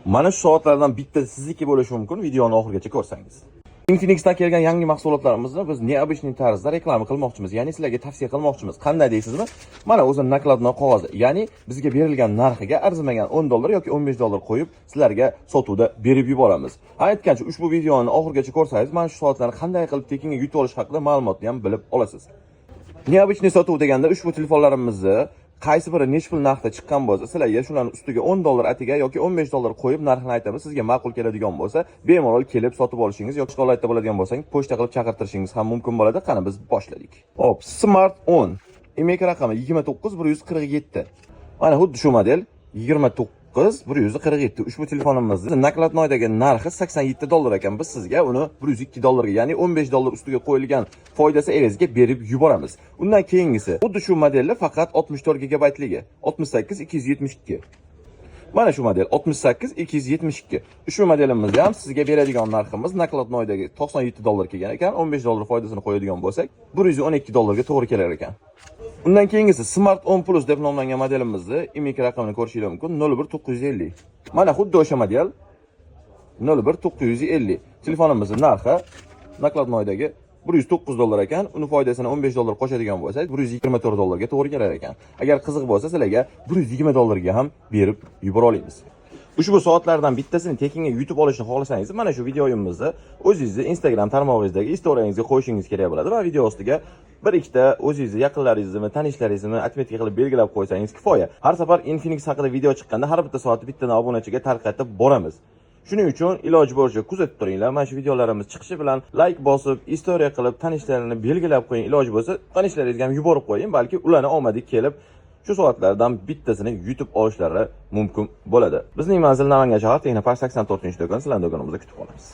Mana shu soatlardan bittasi sizniki bo'lishi mumkin. Videoni oxirigacha ko'rsangiz. Infinixdan kelgan yangi mahsulotlarimizni biz neobычный tarzda reklama qilmoqchimiz, ya'ni sizlarga tavsiya qilmoqchimiz. Qanday deysizmi? Mana o'zi nakladnoy qog'oz, ya'ni bizga berilgan narxiga arzimagan $10 yoki $15 qo'yib, sizlarga sotuvda berib yuboramiz. Aytgancha ushbu videoni oxirigacha ko'rsangiz, mana shu soatlarni qanday qilib tekinga yutib olish haqida ma'lumotni ham bilib olasiz. Neobычный sotuv deganda ushbu telefonlarimizni qaysi biri nech pul narxda chiqqan bo'lsa, sizlarga shularni ustiga $10 atiga yoki $15 qo'yib narxini aytamiz. Sizga ma'qul keladigan bo'lsa, bemalol kelib sotib olishingiz yoki viloyatda bo'ladigan bo'lsangiz, pochta qilib chaqirtirishingiz ham mumkin bo'ladi. Qani biz boshladik. Hop, Smart 10. IMEI raqami 29147. Mana xuddi shu model 29147. Ushbu telefonimizning nakladnoydagi narxi $87 ekan. Biz sizga uni $102 ga, ya'ni $15 ustiga qo'yilgan foydasi evaziga berib yuboramiz. Undan keyingisi xuddi shu modelli, faqat 64 gigabaytligi 68272. Mana shu model 68272. Ushbu modelimizni ham sizga beradigan narximiz nakladnoydagi $97 kelgan ekan. $15 foydasini qo'yadigan bo'lsak, $112 ga to'g'ri kelar ekan. Undan keyingisi Smart 10 Plus deb nomlangan modelimizni IMEI raqamini ko'rishingiz mumkin. 01950. Mana xuddi o'sha model 01950. Telefonimizning narxi nakladnoydagi $109 ekan. Uni foydasini $15 qo'shadigan bo'lsak, $124 ga to'g'ri kelar ekan. Agar qiziq bo'lsa, sizlarga $120 ga ham berib yubora olamiz. Ushbu soatlardan bittasini tekinga yutib olishni xohlasangiz, mana shu videoyimizni o'zingizning Instagram tarmog'ingizdagi storiyingizga qo'yishingiz kerak bo'ladi va video ostiga bir ikkita o'zingizni yaqinlaringizni, tanishlaringizni atmetka qilib belgilab qo'ysangiz kifoya. Har safar Infinix haqida video chiqqanda har bitta soatni bittadan obunachiga tarqatib boramiz. Shuning uchun iloji boricha kuzatib turinglar. Mana shu videolarimiz chiqishi bilan like bosib, istoriya qilib, tanishlarini belgilab qo'ying. Iloji bo'lsa, tanishlaringizga ham yuborib qo'ying, balki ularni omadi kelib shu soatlardan bittasini yutib olishlari mumkin bo'ladi. Bizning manzil Namangan shahar, Texnopark 84-do'kon, sizlarni do'konimizda kutib qolamiz.